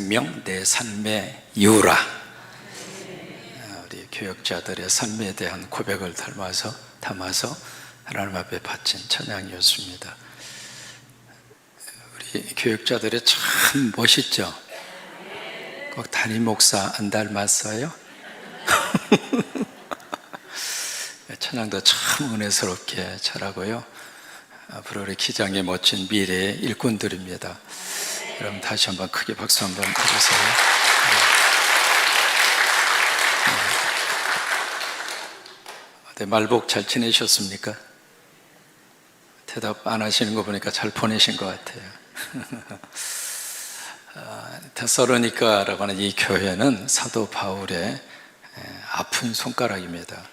생명 내 삶의 이유라. 우리 교역자들의 삶에 대한 고백을 담아서 하나님 앞에 바친 찬양이었습니다. 우리 교역자들이 참 멋있죠? 꼭 담임 목사 안 닮았어요? 찬양도 참 은혜스럽게 잘하고요. 앞으로 우리 기장의 멋진 미래의 일꾼들입니다. 여러분 다시 한번 크게 박수 한번 해주세요. 네, 말복 잘 지내셨습니까? 대답 안 하시는 거 보니까 잘 보내신 것 같아요. 데살로니가라고 하는 이 교회는 사도 바울의 아픈 손가락입니다.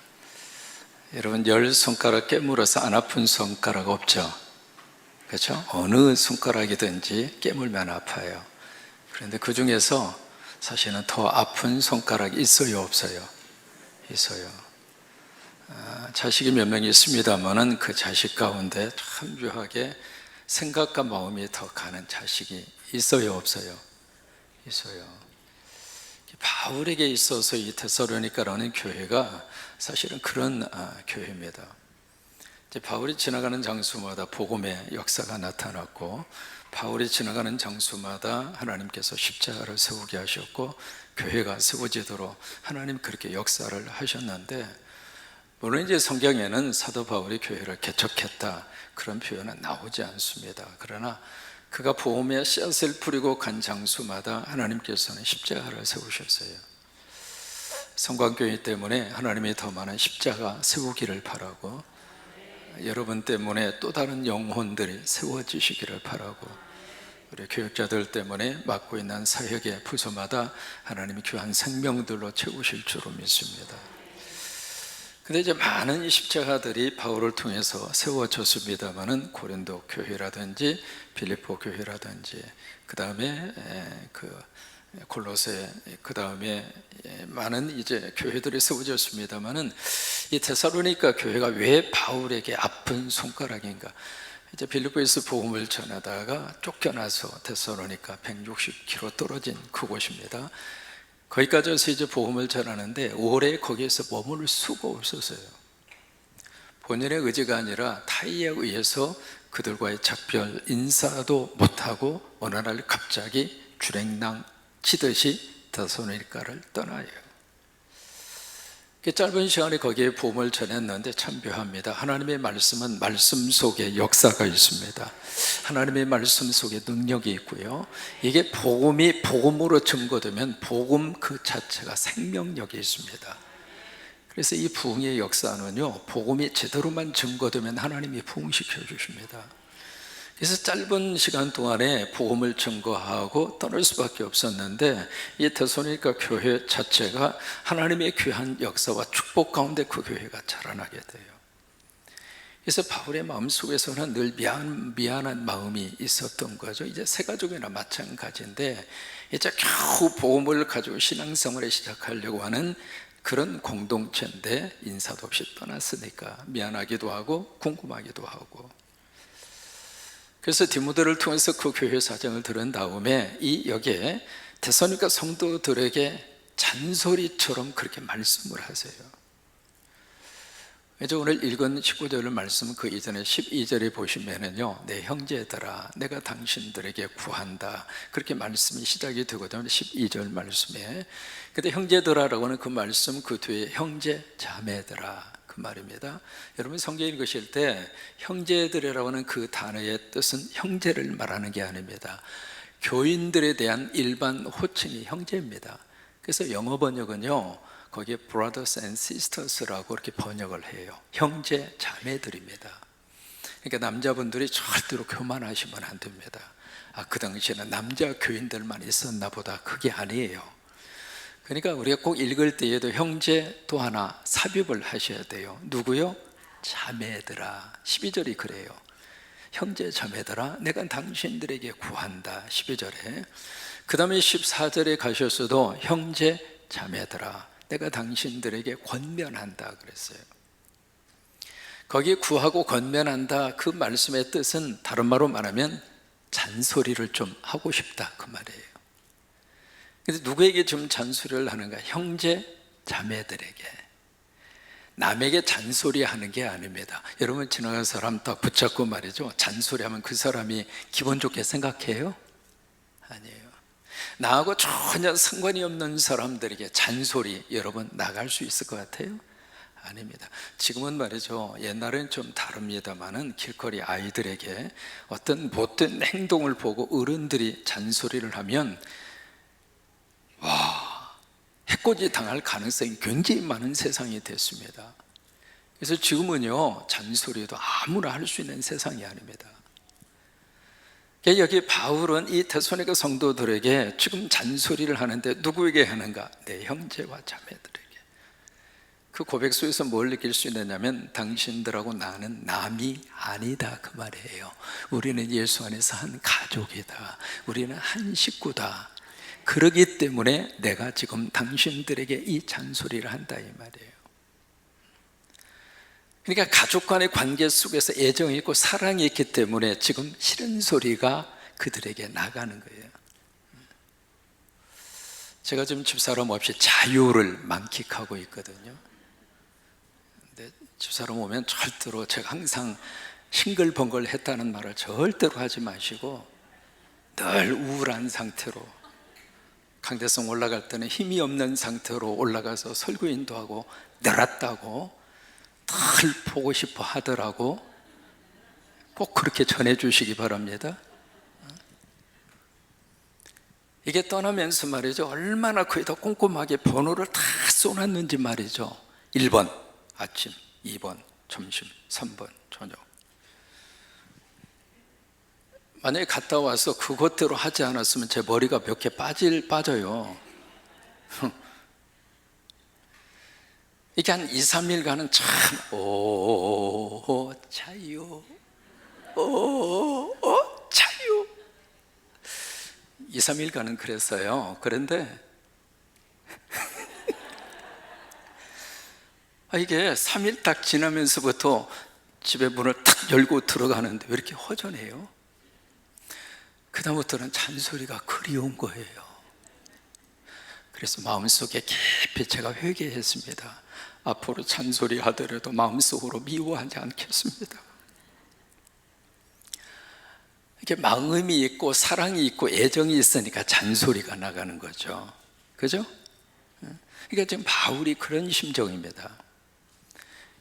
여러분 10손가락 깨물어서 안 아픈 손가락 없죠? 그렇죠? 어느 손가락이든지 깨물면 아파요. 그런데 그 중에서 사실은 더 아픈 손가락이 있어요, 없어요? 있어요. 자식이 몇 명이 있습니다만은 그 자식 가운데 참 묘하게 생각과 마음이 더 가는 자식이 있어요, 없어요? 있어요. 바울에게 있어서 이 데살로니가라는 교회가 사실은 그런 교회입니다. 이제 바울이 지나가는 장소마다 복음의 역사가 나타났고, 바울이 지나가는 장소마다 하나님께서 십자가를 세우게 하셨고, 교회가 세워지도록 하나님 그렇게 역사를 하셨는데, 물론 이제 성경에는 사도 바울이 교회를 개척했다 그런 표현은 나오지 않습니다. 그러나 그가 복음의 씨앗을 뿌리고 간 장소마다 하나님께서는 십자가를 세우셨어요. 성광교회 때문에 하나님이 더 많은 십자가 세우기를 바라고, 여러분 때문에 또 다른 영혼들이 세워지시기를 바라고, 우리 교육자들 때문에 맡고 있는 사역의 부서마다 하나님이 귀한 생명들로 채우실 줄로 믿습니다. 근데 이제 많은 이 십자가들이 바울을 통해서 세워졌습니다만은 고린도 교회라든지 빌립보 교회라든지 그 다음에 골로새, 그 다음에 많은 이제 교회들이 세워졌습니다만은 이 데살로니가 교회가 왜 바울에게 아픈 손가락인가? 이제 빌립보에서 복음을 전하다가 쫓겨나서 데살로니가 160km 떨어진 그곳입니다. 거기까지 와서 이제 복음을 전하는데 오래 거기에서 머물 수가 없었어요. 본인의 의지가 아니라 타의에 의해서 그들과의 작별 인사도 못하고 어느 날 갑자기 주랭랑 치듯이 데살로니가를 떠나요. 짧은 시간에 거기에 복음을 전했는데 참 묘합니다. 하나님의 말씀은 말씀 속에 역사가 있습니다. 하나님의 말씀 속에 능력이 있고요. 이게 복음이 복음으로 증거되면 복음 그 자체가 생명력이 있습니다. 그래서 이 부흥의 역사는요, 복음이 제대로만 증거되면 하나님이 부흥시켜 주십니다. 그래서 짧은 시간 동안에 복음을 증거하고 떠날 수밖에 없었는데, 이 데살로니가 교회 자체가 하나님의 귀한 역사와 축복 가운데 그 교회가 자라나게 돼요. 그래서 바울의 마음속에서는 늘 미안한 마음이 있었던 거죠. 이제 새 가족이나 마찬가지인데, 이제 겨우 복음을 가지고 신앙생활을 시작하려고 하는 그런 공동체인데 인사도 없이 떠났으니까 미안하기도 하고 궁금하기도 하고. 그래서 디모데를 통해서 그 교회 사정을 들은 다음에 여기에 데살로니가 성도들에게 잔소리처럼 그렇게 말씀을 하세요. 이제 오늘 읽은 19절 말씀 그 이전에 12절에 보시면은요, 내 형제들아 내가 당신들에게 구한다, 그렇게 말씀이 시작이 되거든요. 12절 말씀에. 근데 형제들아라고 하는 그 말씀 그 뒤에 형제 자매들아 그 말입니다. 여러분 성경 읽으실 때 형제들이라고 하는 그 단어의 뜻은 형제를 말하는 게 아닙니다. 교인들에 대한 일반 호칭이 형제입니다. 그래서 영어 번역은요, 거기에 brothers and sisters라고 이렇게 번역을 해요. 형제 자매들입니다. 그러니까 남자분들이 절대로 교만하시면 안 됩니다. 그 당시에는 남자 교인들만 있었나 보다, 그게 아니에요. 그러니까 우리가 꼭 읽을 때에도 형제 또 하나 삽입을 하셔야 돼요. 누구요? 자매들아. 12절이 그래요. 형제 자매들아 내가 당신들에게 구한다. 12절에. 그 다음에 14절에 가셨어도 형제 자매들아 내가 당신들에게 권면한다 그랬어요. 거기에 구하고 권면한다 그 말씀의 뜻은 다른 말로 말하면 잔소리를 좀 하고 싶다 그 말이에요. 근데 누구에게 좀 잔소리를 하는가? 형제 자매들에게. 남에게 잔소리하는 게 아닙니다. 여러분 지나가는 사람 딱 붙잡고 말이죠, 잔소리하면 그 사람이 기분 좋게 생각해요? 아니에요. 나하고 전혀 상관이 없는 사람들에게 잔소리 여러분 나갈 수 있을 것 같아요? 아닙니다. 지금은 말이죠, 옛날엔 좀 다릅니다만은 길거리 아이들에게 어떤 못된 행동을 보고 어른들이 잔소리를 하면 해코지 당할 가능성이 굉장히 많은 세상이 됐습니다. 그래서 지금은요, 잔소리도 아무나 할 수 있는 세상이 아닙니다. 여기 바울은 이 데살로니가 성도들에게 지금 잔소리를 하는데 누구에게 하는가? 내 형제와 자매들에게. 그 고백 속에서 뭘 느낄 수 있느냐면 당신들하고 나는 남이 아니다 그 말이에요. 우리는 예수 안에서 한 가족이다. 우리는 한 식구다. 그러기 때문에 내가 지금 당신들에게 이 잔소리를 한다 이 말이에요. 그러니까 가족 간의 관계 속에서 애정이 있고 사랑이 있기 때문에 지금 싫은 소리가 그들에게 나가는 거예요. 제가 지금 집사람 없이 자유를 만끽하고 있거든요. 근데 집사람 오면 절대로 제가 항상 싱글벙글 했다는 말을 절대로 하지 마시고 늘 우울한 상태로, 강대성 올라갈 때는 힘이 없는 상태로 올라가서 설교인도 하고 늘었다고 늘 보고 싶어 하더라고. 꼭 그렇게 전해주시기 바랍니다. 이게 떠나면서 말이죠, 얼마나 거기다 꼼꼼하게 번호를 다 써놨는지 말이죠. 1번 아침, 2번 점심, 3번 저녁. 만약에 갔다 와서 그것대로 하지 않았으면 제 머리가 몇 개 빠져요. 이게 한 2, 3일간은 참 자유, 자유. 2, 3일간은 그랬어요. 그런데 이게 3일 딱 지나면서부터 집에 문을 탁 열고 들어가는데 왜 이렇게 허전해요? 그 다음부터는 잔소리가 그리운 거예요. 그래서 마음속에 깊이 제가 회개했습니다. 앞으로 잔소리 하더라도 마음속으로 미워하지 않겠습니다. 이게 마음이 있고 사랑이 있고 애정이 있으니까 잔소리가 나가는 거죠. 그죠? 그러니까 지금 바울이 그런 심정입니다.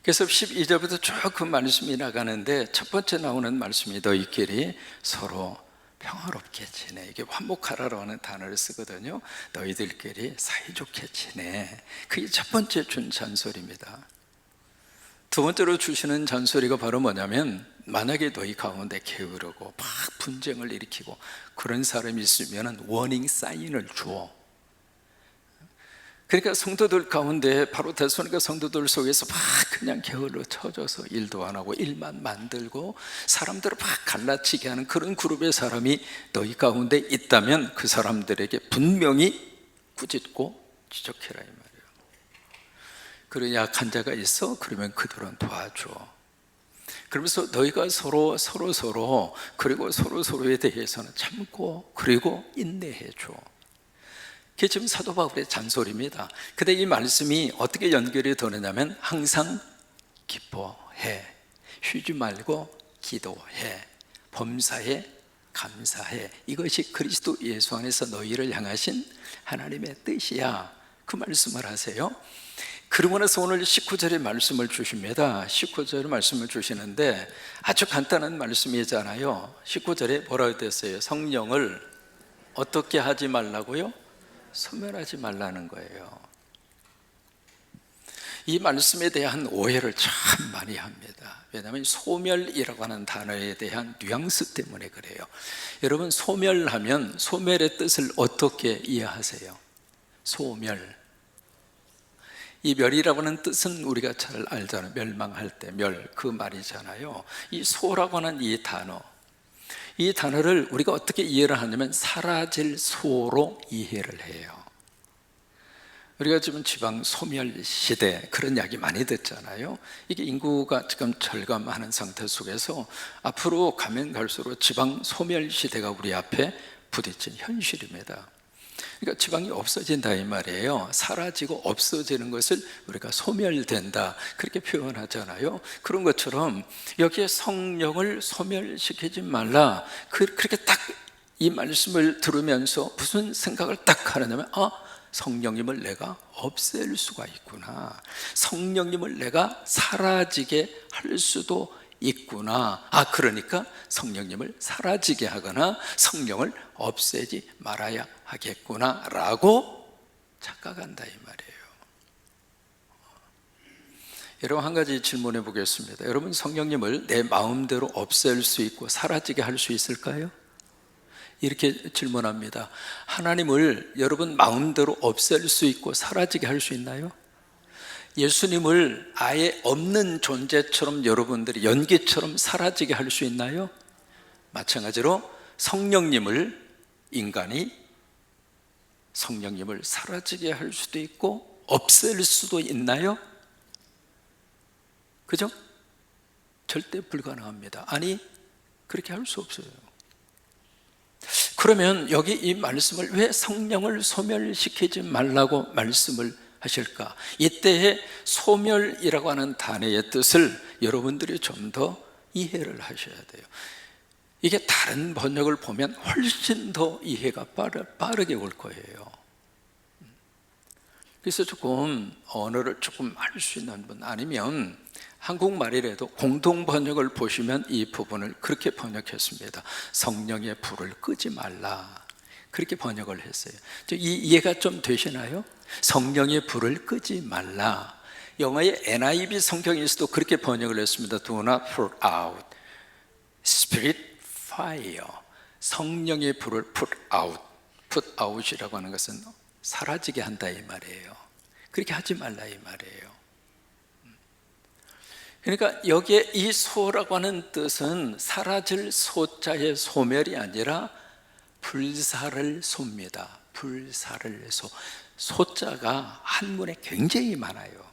그래서 12절부터 쭉 그 말씀이 나가는데 첫 번째 나오는 말씀이 너희끼리 서로 평화롭게 지내. 이게 화목하라고 하는 단어를 쓰거든요. 너희들끼리 사이좋게 지내. 그게 첫 번째 준 잔소리입니다. 두 번째로 주시는 잔소리가 바로 뭐냐면, 만약에 너희 가운데 게으르고 막 분쟁을 일으키고 그런 사람이 있으면 워닝 사인을 주어. 그러니까 성도들 가운데, 바로 데살로니가 성도들 속에서 막 그냥 게을러 쳐져서 일도 안 하고 일만 만들고 사람들을 막 갈라치게 하는 그런 그룹의 사람이 너희 가운데 있다면 그 사람들에게 분명히 꾸짖고 지적해라 이 말이에요. 그리고 약한 자가 있어? 그러면 그들은 도와줘. 그러면서 너희가 서로 그리고 서로에 대해서는 참고 그리고 인내해 줘. 그게 지금 사도 바울의 잔소리입니다. 근데 이 말씀이 어떻게 연결이 되느냐면, 항상 기뻐해, 쉬지 말고 기도해, 범사에 감사해. 이것이 그리스도 예수 안에서 너희를 향하신 하나님의 뜻이야. 그 말씀을 하세요. 그러고 나서 오늘 19절의 말씀을 주십니다. 19절의 말씀을 주시는데 아주 간단한 말씀이잖아요. 19절에 뭐라고 됐어요? 성령을 어떻게 하지 말라고요? 소멸하지 말라는 거예요. 이 말씀에 대한 오해를 참 많이 합니다. 왜냐하면 소멸이라고 하는 단어에 대한 뉘앙스 때문에 그래요. 여러분, 소멸하면 소멸의 뜻을 어떻게 이해하세요? 소멸. 이 멸이라고 하는 뜻은 우리가 잘 알잖아요. 멸망할 때 멸, 그 말이잖아요. 이 소라고 하는 이 단어, 이 단어를 우리가 어떻게 이해를 하냐면 사라질 소로 이해를 해요. 우리가 지금 지방 소멸 시대, 그런 이야기 많이 듣잖아요. 이게 인구가 지금 절감하는 상태 속에서 앞으로 가면 갈수록 지방 소멸 시대가 우리 앞에 부딪힌 현실입니다. 그러니까 지방이 없어진다 이 말이에요. 사라지고 없어지는 것을 우리가 소멸된다 그렇게 표현하잖아요. 그런 것처럼 여기에 성령을 소멸시키지 말라, 그렇게 딱 이 말씀을 들으면서 무슨 생각을 딱 하느냐면, 성령님을 내가 없앨 수가 있구나, 성령님을 내가 사라지게 할 수도 있구나. 그러니까 성령님을 사라지게 하거나 성령을 없애지 말아야 하겠구나 라고 착각한다 이 말이에요. 여러분, 한 가지 질문해 보겠습니다. 여러분, 성령님을 내 마음대로 없앨 수 있고 사라지게 할 수 있을까요? 이렇게 질문합니다. 하나님을 여러분 마음대로 없앨 수 있고 사라지게 할 수 있나요? 예수님을 아예 없는 존재처럼 여러분들이 연기처럼 사라지게 할 수 있나요? 마찬가지로 성령님을, 인간이 성령님을 사라지게 할 수도 있고 없앨 수도 있나요? 그죠? 절대 불가능합니다. 아니, 그렇게 할 수 없어요. 그러면 여기 이 말씀을 왜 성령을 소멸시키지 말라고 말씀을 하실까? 이때의 소멸이라고 하는 단어의 뜻을 여러분들이 좀 더 이해를 하셔야 돼요. 이게 다른 번역을 보면 훨씬 더 이해가 빠르게 올 거예요. 그래서 조금 언어를 조금 알 수 있는 분, 아니면 한국말이라도 공동 번역을 보시면 이 부분을 그렇게 번역했습니다. 성령의 불을 끄지 말라, 그렇게 번역을 했어요. 이해가 좀 되시나요? 성령의 불을 끄지 말라. 영어의 NIV 성경에서도 그렇게 번역을 했습니다. Do not put out spirit fire. 성령의 불을 put out이라고 하는 것은 사라지게 한다 이 말이에요. 그렇게 하지 말라 이 말이에요. 그러니까 여기에 이 소라고 하는 뜻은 사라질 소자의 소멸이 아니라 불사를 소입니다. 불사를 소. 소자가 한문에 굉장히 많아요.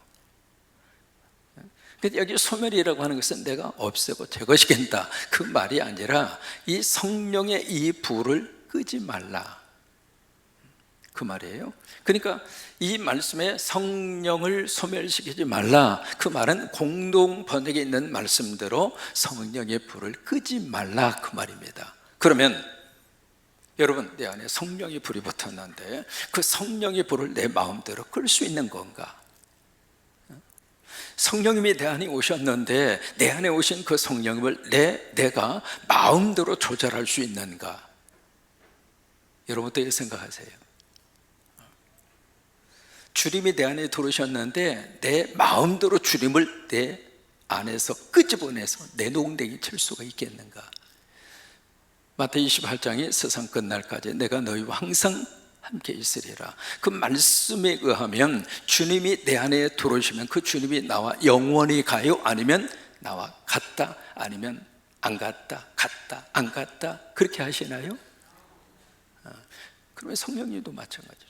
여기 소멸이라고 하는 것은 내가 없애고 제거시킨다 그 말이 아니라 이 성령의 이 불을 끄지 말라 그 말이에요. 그러니까 이 말씀에 성령을 소멸시키지 말라, 그 말은 공동 번역에 있는 말씀대로 성령의 불을 끄지 말라 그 말입니다. 그러면 여러분, 내 안에 성령의 불이 붙었는데 그 성령의 불을 내 마음대로 끌 수 있는 건가? 성령님이 내 안에 오셨는데 내 안에 오신 그 성령을 내가 마음대로 조절할 수 있는가? 여러분 어떻게 생각하세요? 주님이 내 안에 들어오셨는데 내 마음대로 주님을 내 안에서 끄집어내서 내 농댕이 칠 수가 있겠는가? 마태복음 28장이 세상 끝날까지 내가 너희와 항상 함께 있으리라, 그 말씀에 의하면 주님이 내 안에 들어오시면 그 주님이 나와 영원히 가요? 아니면 나와 갔다? 아니면 안 갔다? 갔다? 안 갔다? 그렇게 하시나요? 그러면 성령님도 마찬가지죠.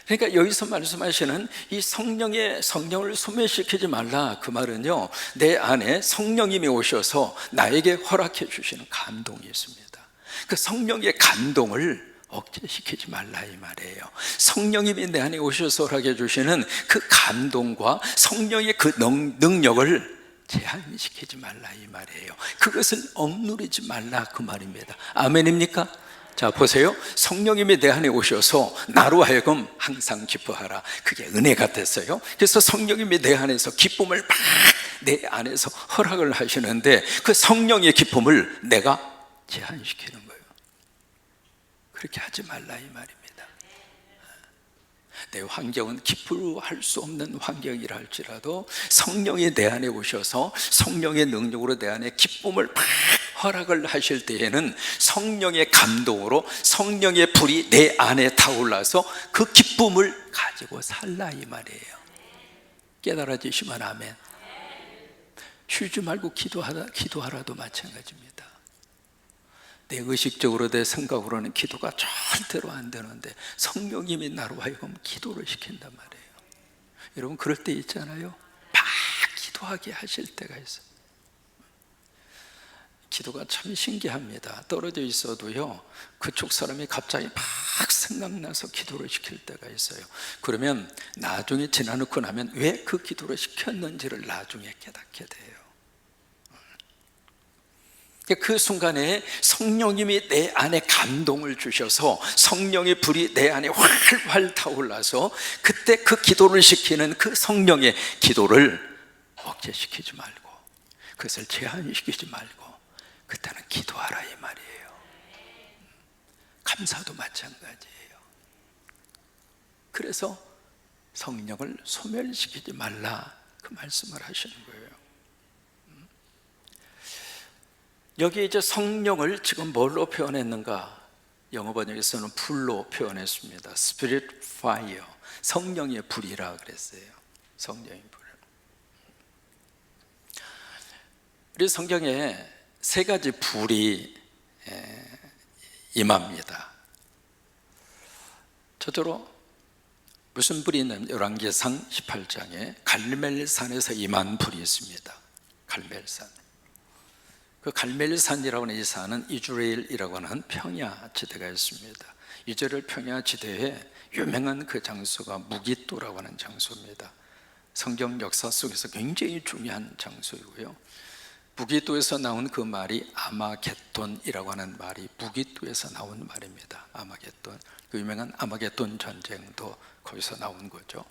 그러니까 여기서 말씀하시는 이 성령을 소멸시키지 말라 그 말은요, 내 안에 성령님이 오셔서 나에게 허락해 주시는 감동이 있습니다. 그 성령의 감동을 억제시키지 말라 이 말이에요. 성령님이 내 안에 오셔서 허락해 주시는 그 감동과 성령의 그 능력을 제한시키지 말라 이 말이에요. 그것을 억누르지 말라 그 말입니다. 아멘입니까? 자, 보세요. 성령님이 내 안에 오셔서 나로 하여금 항상 기뻐하라, 그게 은혜가 됐어요. 그래서 성령님이 내 안에서 기쁨을 막 내 안에서 허락을 하시는데 그 성령의 기쁨을 내가 제한시키는 거예요. 그렇게 하지 말라 이 말입니다. 내 환경은 기뻐할 수 없는 환경이라 할지라도 성령이 내 안에 오셔서 성령의 능력으로 내 안에 기쁨을 막 허락을 하실 때에는 성령의 감동으로 성령의 불이 내 안에 타올라서 그 기쁨을 가지고 살라 이 말이에요. 깨달아지시면 아멘. 쉬지 말고 기도하라도 마찬가지입니다. 내 의식적으로 내 생각으로는 기도가 절대로 안 되는데 성령님이 나로 하여금 기도를 시킨단 말이에요. 여러분 그럴 때 있잖아요, 막 기도하게 하실 때가 있어요. 기도가 참 신기합니다. 떨어져 있어도요, 그쪽 사람이 갑자기 막 생각나서 기도를 시킬 때가 있어요. 그러면 나중에 지나놓고 나면 왜 그 기도를 시켰는지를 나중에 깨닫게 돼요. 그 순간에 성령님이 내 안에 감동을 주셔서 성령의 불이 내 안에 활활 타올라서 그때 그 기도를 시키는 그 성령의 기도를 억제시키지 말고, 그것을 제한시키지 말고 그때는 기도하라 이 말이에요. 감사도 마찬가지예요. 그래서 성령을 소멸시키지 말라, 그 말씀을 하시는 거예요. 여기 이제 성령을 지금 뭘로 표현했는가? 영어 번역에서는 불로 표현했습니다. Spirit fire, 성령의 불이라 그랬어요. 성령의 불. 우리 성경에 세 가지 불이 임합니다. 첫째로 무슨 불이 있냐면 열왕기상 18장에 갈멜산에서 임한 불이 있습니다. 갈멜산. 그 갈멜산이라고 하는 이 산은 이즈라엘이라고 하는 평야 지대가 있습니다. 이즈라엘 평야 지대에 유명한 그 장소가 무기또라고 하는 장소입니다. 성경 역사 속에서 굉장히 중요한 장소이고요. 무기또에서 나온 그 말이 아마겟돈이라고 하는 말이 무기또에서 나온 말입니다. 아마겟돈, 그 유명한 아마겟돈 전쟁도 거기서 나온 거죠.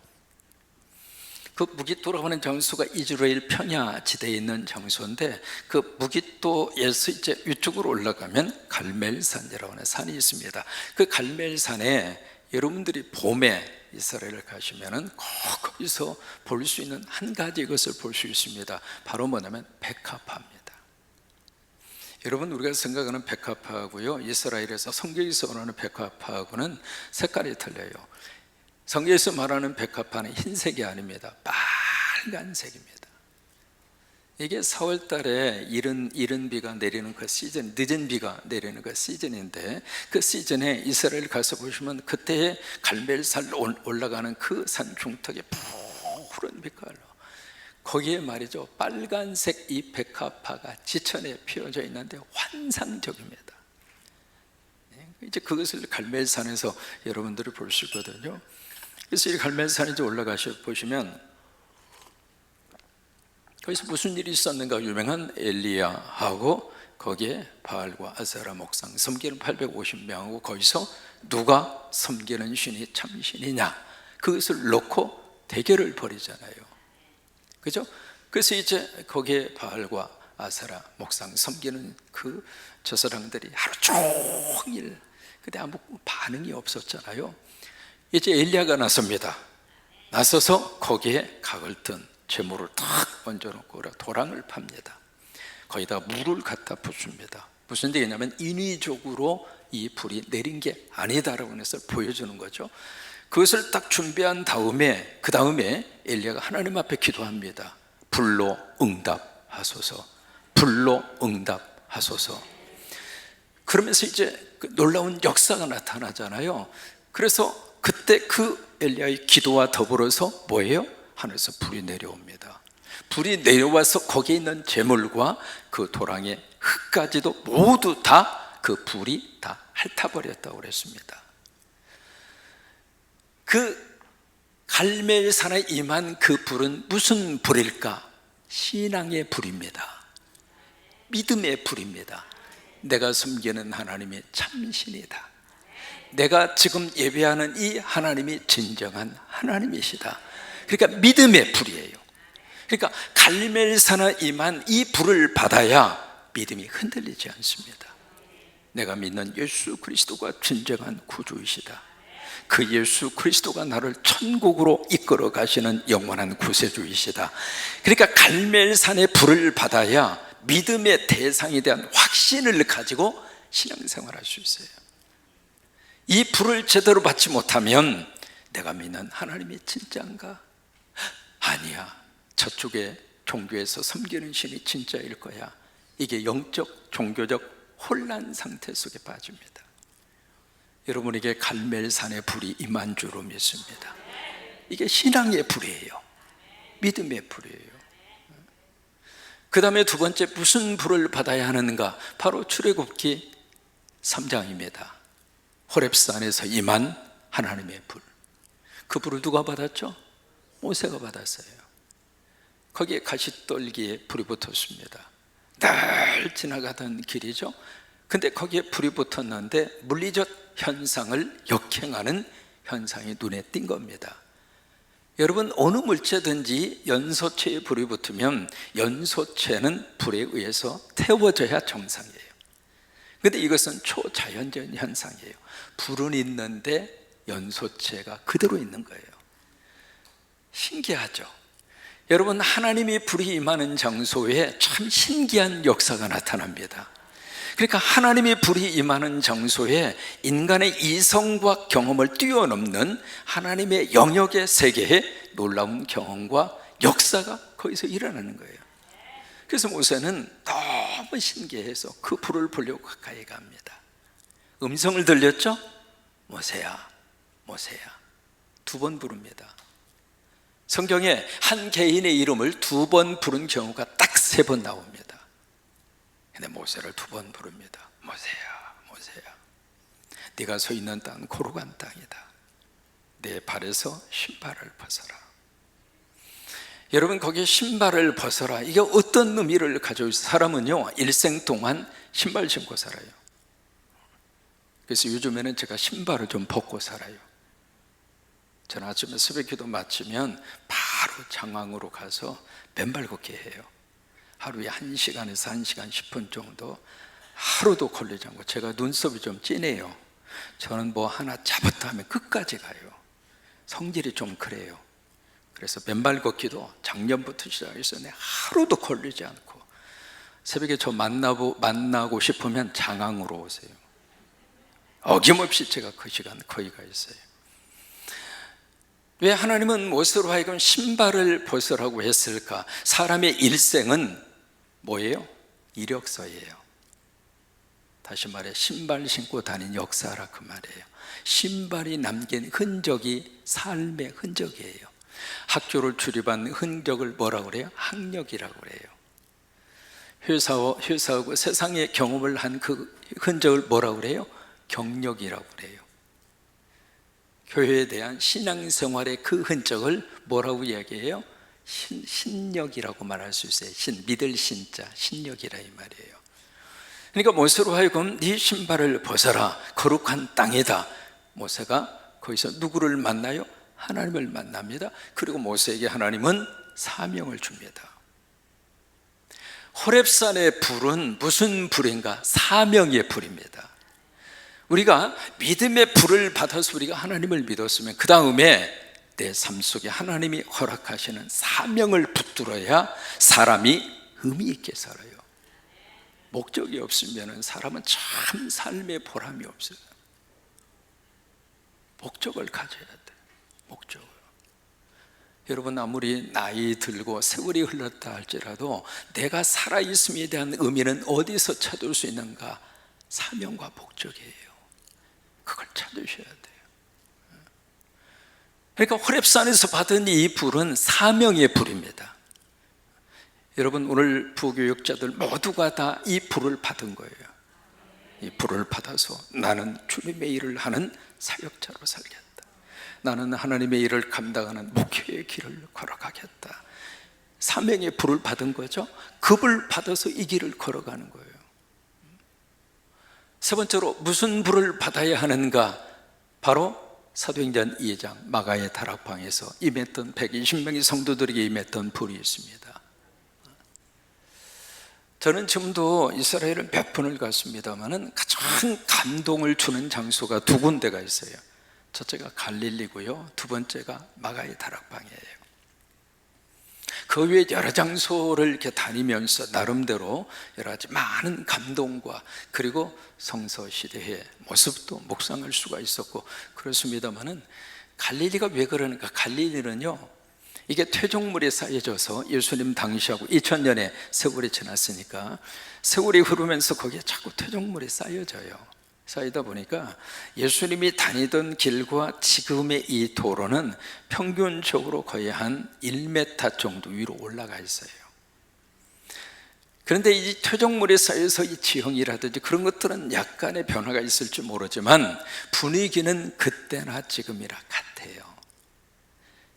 그 무기또라고 하는 장소가 이즈라엘 평야 지대에 있는 장소인데, 그 무기또에서 이제 위쪽으로 올라가면 갈멜산이라고 하는 산이 있습니다. 그 갈멜산에 여러분들이 봄에 이스라엘을 가시면은 꼭 거기서 볼 수 있는 한 가지 것을 볼 수 있습니다. 바로 뭐냐면 백합화입니다. 여러분, 우리가 생각하는 백합화하고요, 이스라엘에서 성경에서 말하는 백합화하고는 색깔이 틀려요. 성경에서 말하는 백합화는 흰색이 아닙니다. 빨간색입니다. 이게 4월 달에 이른 비가 내리는 그 시즌, 늦은 비가 내리는 그 시즌인데, 그 시즌에 이스라엘 가서 보시면 그때의 갈멜산 올라가는 그 산 중턱에 푸른 빛깔로, 거기에 말이죠, 빨간색 이 백합화가 지천에 피어져 있는데 환상적입니다. 이제 그것을 갈멜산에서 여러분들이 볼 수 있거든요. 그래서 이 갈멜산에 이제 올라가셔 보시면 거기서 무슨 일이 있었는가? 유명한 엘리야하고 거기에 바알과 아세라 목상 섬기는 850명하고 거기서 누가 섬기는 신이 참신이냐, 그것을 놓고 대결을 벌이잖아요. 그죠? 그래서 이제 거기에 바알과 아세라 목상 섬기는 저 사람들이 하루 종일, 근데 아무 반응이 없었잖아요. 이제 엘리야가 나섭니다. 나서서 거기에 각을 든 재물을 탁 얹어놓고 도랑을 팝니다. 거기다 물을 갖다 붓습니다. 무슨 얘기냐면 인위적으로 이 불이 내린 게 아니다라고 해서 보여주는 거죠. 그것을 딱 준비한 다음에, 그 다음에 엘리야가 하나님 앞에 기도합니다. 불로 응답하소서, 불로 응답하소서. 그러면서 이제 놀라운 역사가 나타나잖아요. 그래서 그때 그 엘리야의 기도와 더불어서 뭐예요? 하늘에서 불이 내려옵니다. 불이 내려와서 거기에 있는 재물과 그 도랑의 흙까지도 모두 다 그 불이 다 핥아버렸다고 그랬습니다. 그 갈멜산에 임한 그 불은 무슨 불일까? 신앙의 불입니다. 믿음의 불입니다. 내가 섬기는 하나님이 참신이다. 내가 지금 예배하는 이 하나님이 진정한 하나님이시다. 그러니까 믿음의 불이에요. 그러니까 갈멜산에 임한 이 불을 받아야 믿음이 흔들리지 않습니다. 내가 믿는 예수 그리스도가 진정한 구주이시다. 그 예수 그리스도가 나를 천국으로 이끌어 가시는 영원한 구세주이시다. 그러니까 갈멜산의 불을 받아야 믿음의 대상에 대한 확신을 가지고 신앙생활할 수 있어요. 이 불을 제대로 받지 못하면 내가 믿는 하나님이 진짜인가? 아니야, 저쪽에 종교에서 섬기는 신이 진짜일 거야. 이게 영적, 종교적 혼란 상태 속에 빠집니다. 여러분에게 갈멜산의 불이 임한 줄로 믿습니다. 이게 신앙의 불이에요. 믿음의 불이에요. 그 다음에 두 번째 무슨 불을 받아야 하는가? 바로 출애굽기 3장입니다. 호렙산에서 임한 하나님의 불. 그 불을 누가 받았죠? 모세가 받았어요. 거기에 가시떨기에 불이 붙었습니다. 늘 지나가던 길이죠. 근데 거기에 불이 붙었는데 물리적 현상을 역행하는 현상이 눈에 띈 겁니다. 여러분, 어느 물체든지 연소체에 불이 붙으면 연소체는 불에 의해서 태워져야 정상이에요. 근데 이것은 초자연적인 현상이에요. 불은 있는데 연소체가 그대로 있는 거예요. 신기하죠? 여러분, 하나님이 불이 임하는 장소에 참 신기한 역사가 나타납니다. 그러니까 하나님이 불이 임하는 장소에 인간의 이성과 경험을 뛰어넘는 하나님의 영역의 세계에 놀라운 경험과 역사가 거기서 일어나는 거예요. 그래서 모세는 너무 신기해서 그 불을 보려고 가까이 갑니다. 음성을 들렸죠? 모세야, 모세야. 2번 부릅니다. 성경에 한 개인의 이름을 2번 부른 경우가 딱 3번 나옵니다. 근데 모세를 2번 부릅니다. 모세야, 모세야. 네가 서 있는 땅은 고루한 땅이다. 내 발에서 신발을 벗어라. 여러분, 거기에 신발을 벗어라, 이게 어떤 의미를 가지고 있어요? 사람은요, 일생 동안 신발 신고 살아요. 그래서 요즘에는 제가 신발을 좀 벗고 살아요. 저는 아침에 새벽기도 마치면 바로 장왕으로 가서 맨발 걷기 해요. 하루에 1시간에서 1시간 10분 정도, 하루도 걸리지 않고. 제가 눈썹이 좀 진해요. 저는 뭐 하나 잡았다 하면 끝까지 가요. 성질이 좀 그래요. 그래서 맨발 걷기도 작년부터 시작해서 하루도 걸리지 않고, 새벽에 저 만나고 싶으면 장항으로 오세요. 어김없이 제가 그 시간 거기 가 있어요. 왜 하나님은 모세로 하여금 신발을 벗으라고 했을까? 사람의 일생은 뭐예요? 이력서예요. 다시 말해 신발 신고 다닌 역사라 그 말이에요. 신발이 남긴 흔적이 삶의 흔적이에요. 학교를 출입한 흔적을 뭐라고 그래요? 학력이라고 그래요. 회사하고 세상의 경험을 한 그 흔적을 뭐라고 그래요? 경력이라고 그래요. 교회에 대한 신앙생활의 그 흔적을 뭐라고 이야기해요? 신력이라고 말할 수 있어요. 믿을 신자, 신력이라 이 말이에요. 그러니까 모세로 하여금 네 신발을 벗어라, 거룩한 땅이다. 모세가 거기서 누구를 만나요? 하나님을 만납니다. 그리고 모세에게 하나님은 사명을 줍니다. 호렙산의 불은 무슨 불인가? 사명의 불입니다. 우리가 믿음의 불을 받아서 우리가 하나님을 믿었으면 그 다음에 내 삶 속에 하나님이 허락하시는 사명을 붙들어야 사람이 의미 있게 살아요. 목적이 없으면 사람은 참 삶의 보람이 없어요. 목적을 가져야 돼요. 목적을. 여러분, 아무리 나이 들고 세월이 흘렀다 할지라도 내가 살아있음에 대한 의미는 어디서 찾을 수 있는가? 사명과 목적이에요. 그걸 찾으셔야 돼요. 그러니까 호렙산에서 받은 이 불은 사명의 불입니다. 여러분, 오늘 부교육자들 모두가 다 이 불을 받은 거예요. 이 불을 받아서 나는 주님의 일을 하는 사역자로 살겠다. 나는 하나님의 일을 감당하는 목회의 길을 걸어가겠다. 사명의 불을 받은 거죠. 그 불 받아서 이 길을 걸어가는 거예요. 세 번째로 무슨 불을 받아야 하는가? 바로 사도행전 2장 마가의 다락방에서 임했던 120명의 성도들에게 임했던 불이 있습니다. 저는 지금도 이스라엘을 몇 번을 갔습니다만 가장 감동을 주는 장소가 2군데가 있어요. 첫째가 갈릴리고요, 2번째가 마가의 다락방이에요. 그 외에 여러 장소를 이렇게 다니면서 나름대로 여러 가지 많은 감동과 그리고 성서 시대의 모습도 묵상할 수가 있었고 그렇습니다만은, 갈릴리가 왜 그러는가? 갈릴리는요, 이게 퇴적물에 쌓여져서 예수님 당시하고 2000년의 세월이 지났으니까 세월이 흐르면서 거기에 자꾸 퇴적물이 쌓여져요. 쌓이다 보니까 예수님이 다니던 길과 지금의 이 도로는 평균적으로 거의 한 1m 정도 위로 올라가 있어요. 그런데 이 토종물에 쌓여서 이 지형이라든지 그런 것들은 약간의 변화가 있을지 모르지만 분위기는 그때나 지금이나 같아요.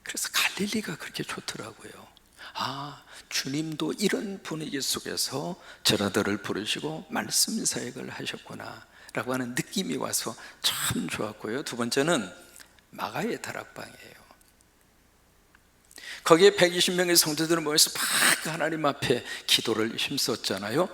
그래서 갈릴리가 그렇게 좋더라고요. 아, 주님도 이런 분위기 속에서 저라들을 부르시고 말씀 사역을 하셨구나 라고 하는 느낌이 와서 참 좋았고요. 두 번째는 마가의 다락방이에요. 거기에 120명의 성도들을 모여서 막 하나님 앞에 기도를 힘썼잖아요.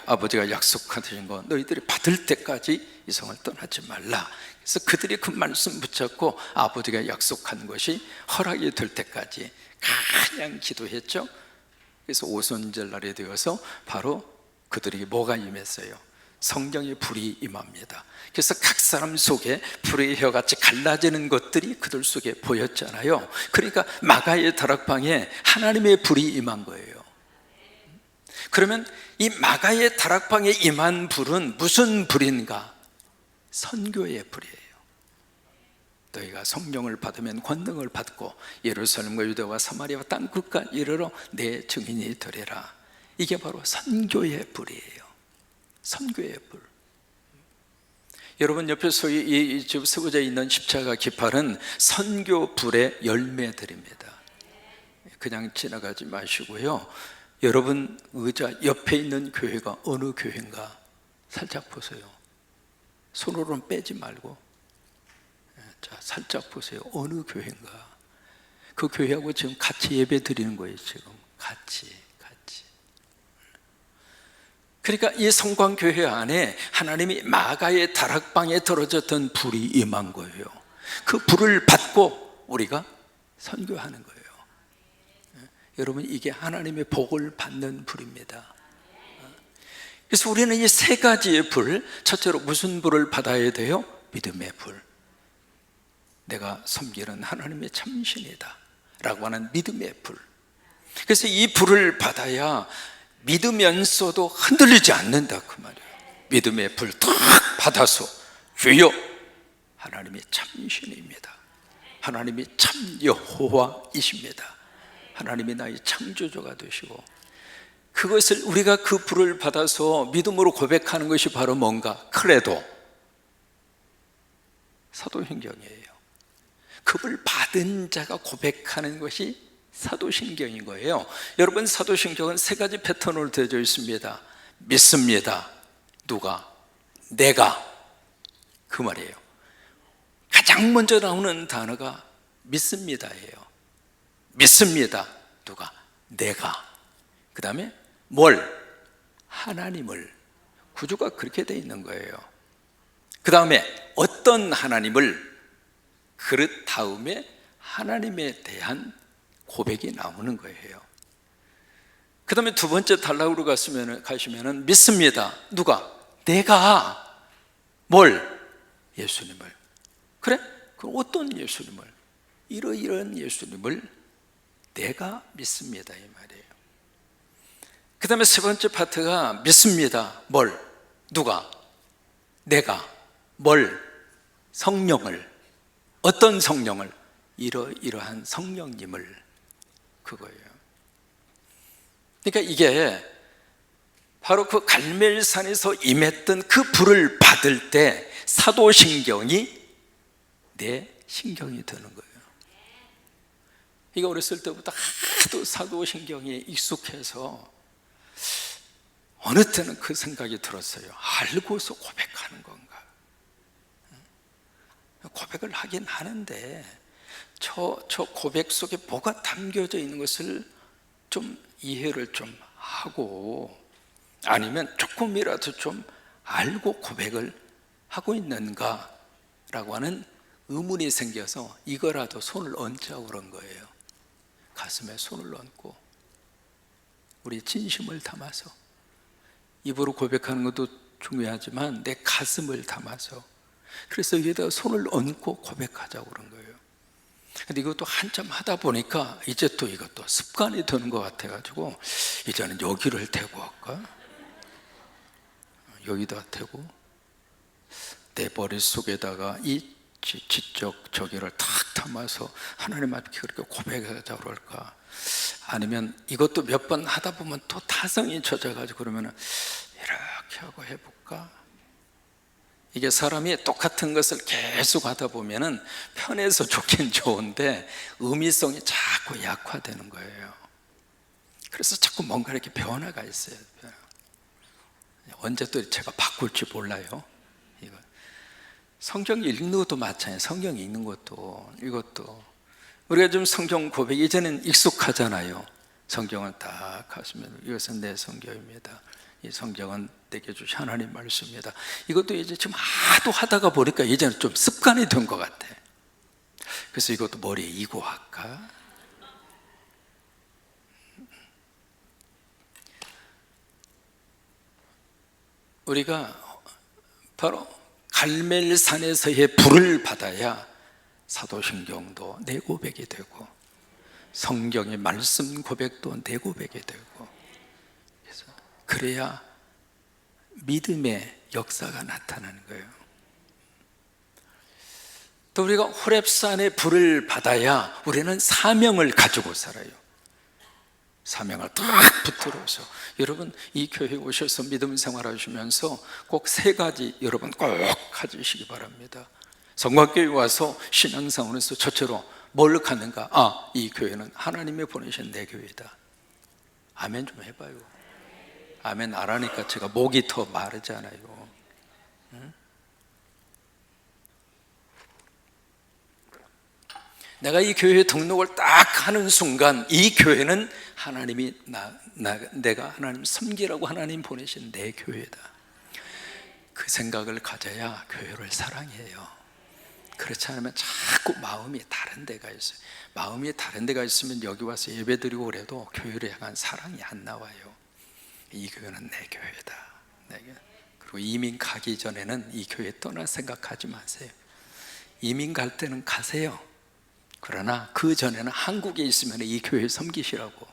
아버지가 약속하신 거 너희들이 받을 때까지 이 성을 떠나지 말라. 그래서 그들이 그 말씀 붙잡고 아버지가 약속한 것이 허락이 될 때까지 그냥 기도했죠. 그래서 오순절 날이 되어서 바로 그들에게 뭐가 임했어요? 성령의 불이 임합니다. 그래서 각 사람 속에 불의 혀같이 갈라지는 것들이 그들 속에 보였잖아요. 그러니까 마가의 다락방에 하나님의 불이 임한 거예요. 그러면 이 마가의 다락방에 임한 불은 무슨 불인가? 선교의 불이에요. 너희가 성령을 받으면 권능을 받고 예루살렘과 유대와 사마리아와 땅 끝까지 이르러 내 증인이 되리라. 이게 바로 선교의 불이에요. 선교의 불. 여러분 옆에 소위 지금 세워져 있는 십자가 깃발은 선교 불의 열매들입니다. 그냥 지나가지 마시고요. 여러분 의자 옆에 있는 교회가 어느 교회인가 살짝 보세요. 손으로는 빼지 말고 자, 살짝 보세요. 어느 교회인가. 그 교회하고 지금 같이 예배 드리는 거예요. 지금 같이. 그러니까 이 성광교회 안에 하나님이 마가의 다락방에 떨어졌던 불이 임한 거예요. 그 불을 받고 우리가 선교하는 거예요. 여러분 이게 하나님의 복을 받는 불입니다. 그래서 우리는 이 세 가지의 불, 첫째로 무슨 불을 받아야 돼요? 믿음의 불. 내가 섬기는 하나님의 참신이다 라고 하는 믿음의 불. 그래서 이 불을 받아야 믿으면서도 흔들리지 않는다 그 말이에요. 믿음의 불 탁 받아서 주여 하나님이 참신입니다. 하나님이 참 여호와이십니다. 하나님이 나의 창조주가 되시고, 그것을 우리가 그 불을 받아서 믿음으로 고백하는 것이 바로 뭔가? 크레도, 사도신경이에요. 그 불 받은 자가 고백하는 것이 사도신경인 거예요. 여러분 사도신경은 세 가지 패턴으로 되어져 있습니다. 믿습니다. 누가? 내가. 그 말이에요. 가장 먼저 나오는 단어가 믿습니다예요. 믿습니다. 누가? 내가. 그 다음에 뭘? 하나님을. 구조가 그렇게 되어 있는 거예요. 그 다음에 어떤 하나님을? 그릇 다음에 하나님에 대한 고백이 나오는 거예요. 그 다음에 두 번째 단락으로 가시면 믿습니다. 누가? 내가. 뭘? 예수님을. 그래? 그럼 어떤 예수님을? 이러이러한 예수님을 내가 믿습니다 이 말이에요. 그 다음에 세 번째 파트가 믿습니다. 뭘? 누가? 내가. 뭘? 성령을. 어떤 성령을? 이러이러한 성령님을. 그거예요. 그러니까 이게 바로 그 갈멜산에서 임했던 그 불을 받을 때 사도신경이 내 신경이 되는 거예요. 이거 어렸을 때부터 하도 사도신경에 익숙해서 어느 때는 그 생각이 들었어요. 알고서 고백하는 건가? 고백을 하긴 하는데 저 고백 속에 뭐가 담겨져 있는 것을 좀 이해를 좀 하고, 아니면 조금이라도 좀 알고 고백을 하고 있는가 라고 하는 의문이 생겨서 이거라도 손을 얹자고 그런 거예요. 가슴에 손을 얹고 우리 진심을 담아서, 입으로 고백하는 것도 중요하지만 내 가슴을 담아서, 그래서 여기다가 손을 얹고 고백하자고 그런 거예요. 근데 이것도 한참 하다 보니까 이제 또 이것도 습관이 되는 것 같아가지고 이제는 여기를 대고 할까? 여기다 대고 내 머릿속에다가 이 지적 저기를 탁 담아서 하나님 앞에 그렇게 고백하자고 그럴까? 아니면 이것도 몇 번 하다 보면 또 타성이 젖어가지고 그러면 이렇게 하고 해볼까? 이게 사람이 똑같은 것을 계속 하다 보면은 편해서 좋긴 좋은데 의미성이 자꾸 약화되는 거예요. 그래서 자꾸 뭔가 이렇게 변화가 있어요. 언제 또 제가 바꿀지 몰라요. 이거 성경 읽는 것도 마찬가지예요. 성경 읽는 것도 이것도 우리가 좀 성경 고백 이제는 익숙하잖아요. 성경을 딱 하시면 이것은 내 성경입니다. 이 성경은 내게 주신 하나님 말씀입니다. 이것도 이제 지금 하도 하다가 보니까 이제는 좀 습관이 된 것 같아. 그래서 이것도 머리에 이고 할까? 우리가 바로 갈멜산에서의 불을 받아야 사도신경도 내 고백이 되고 성경의 말씀 고백도 내 고백이 되고, 그래서 그래야 믿음의 역사가 나타나는 거예요. 또 우리가 호렙산의 불을 받아야 우리는 사명을 가지고 살아요. 사명을 딱 붙들어서 여러분 이 교회에 오셔서 믿음 생활하시면서 꼭 세 가지 여러분 꼭 가지시기 바랍니다. 성곽교회 와서 신앙생활에서 저처럼 뭘 갖는가? 아, 이 교회는 하나님이 보내신 내 교회다. 아멘 좀 해봐요. 아멘 안 하니까 제가 목이 더 마르잖아요. 응? 내가 이 교회에 등록을 딱 하는 순간 이 교회는 하나님이 내가 하나님 섬기라고 하나님 보내신 내 교회다. 그 생각을 가져야 교회를 사랑해요. 그렇지 않으면 자꾸 마음이 다른 데가 있어요. 마음이 다른 데가 있으면 여기 와서 예배드리고 그래도 교회를 향한 사랑이 안 나와요. 이 교회는 내 교회다. 그리고 이민 가기 전에는 이 교회 떠날 생각하지 마세요. 이민 갈 때는 가세요. 그러나 그 전에는 한국에 있으면 이 교회 섬기시라고.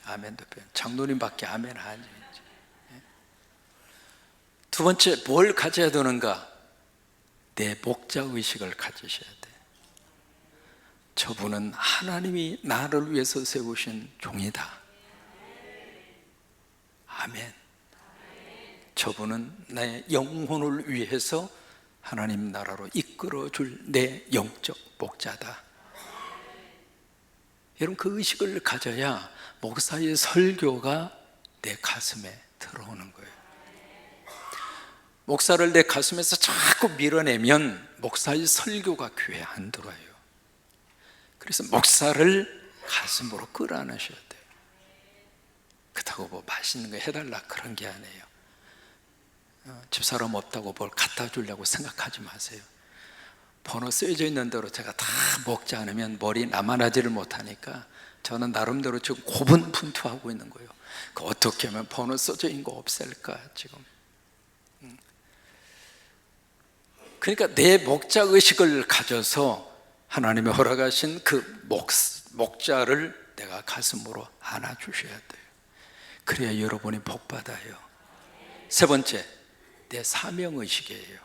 아멘도 장로님밖에 아멘 하지. 두 번째 뭘 가져야 되는가? 내 목자의식을 가지셔야 돼. 저분은 하나님이 나를 위해서 세우신 종이다. 아멘. 저분은 내 영혼을 위해서 하나님 나라로 이끌어줄 내 영적 목자다. 여러분 그 의식을 가져야 목사의 설교가 내 가슴에 들어오는 거예요. 목사를 내 가슴에서 자꾸 밀어내면 목사의 설교가 귀에 안 들어와요. 그래서 목사를 가슴으로 끌어안으셔야 돼요. 그렇다고 뭐 맛있는 거 해달라 그런 게 아니에요. 집사람 없다고 뭘 갖다 주려고 생각하지 마세요. 번호 쓰여져 있는 대로 제가 다 먹지 않으면 머리 남아나지를 못하니까 저는 나름대로 지금 고분분투하고 있는 거예요. 그 어떻게 하면 번호 써져 있는 거 없앨까 지금. 그러니까 내 목자의식을 가져서 하나님이 허락하신 그 목자를 내가 가슴으로 안아주셔야 돼요. 그래야 여러분이 복받아요. 세 번째, 내 사명의식이에요.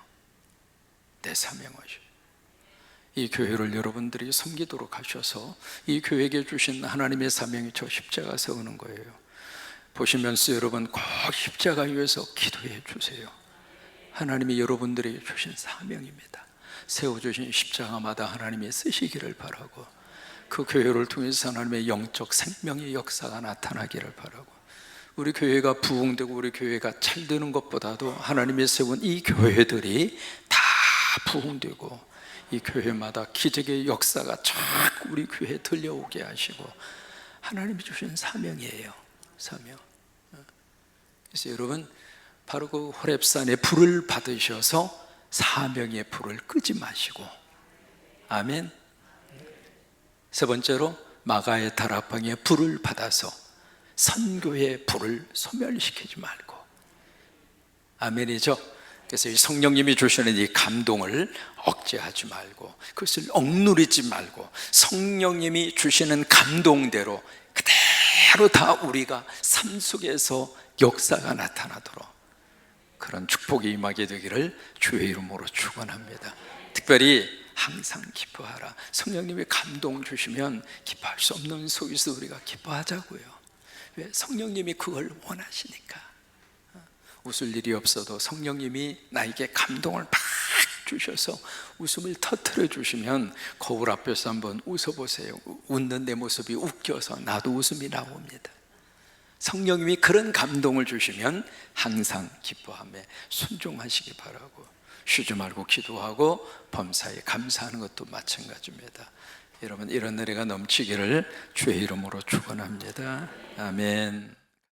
내 사명의식. 이 교회를 여러분들이 섬기도록 하셔서 이 교회에게 주신 하나님의 사명이 저 십자가 세우는 거예요. 보시면서 여러분 꼭 십자가 위에서 기도해 주세요. 하나님이 여러분들에게 주신 사명입니다. 세워주신 십자가마다 하나님이 쓰시기를 바라고, 그 교회를 통해서 하나님의 영적 생명의 역사가 나타나기를 바라고, 우리 교회가 부흥되고 우리 교회가 잘되는 것보다도 하나님이 세운 이 교회들이 다 부흥되고 이 교회마다 기적의 역사가 자꾸 우리 교회에 들려오게 하시고 하나님이 주신 사명이에요. 사명. 그래서 여러분 바로 그 호렙산의 불을 받으셔서 사명의 불을 끄지 마시고, 아멘. 세 번째로 마가의 다락방의 불을 받아서 선교의 불을 소멸시키지 말고, 아멘이죠. 그래서 이 성령님이 주시는 이 감동을 억제하지 말고 그것을 억누르지 말고 성령님이 주시는 감동대로 그대로 다 우리가 삶 속에서 역사가 나타나도록 그런 축복이 임하게 되기를 주의 이름으로 축원합니다. 특별히 항상 기뻐하라. 성령님이 감동 주시면 기뻐할 수 없는 속에서 우리가 기뻐하자고요. 왜? 성령님이 그걸 원하시니까. 웃을 일이 없어도 성령님이 나에게 감동을 막 주셔서 웃음을 터뜨려 주시면 거울 앞에서 한번 웃어보세요. 웃는 내 모습이 웃겨서 나도 웃음이 나옵니다. 성령님이 그런 감동을 주시면 항상 기뻐하며 순종하시기 바라고, 쉬지 말고 기도하고 범사에 감사하는 것도 마찬가지입니다. 여러분, 이런 은혜가 넘치기를 주의 이름으로 축원합니다. 아멘.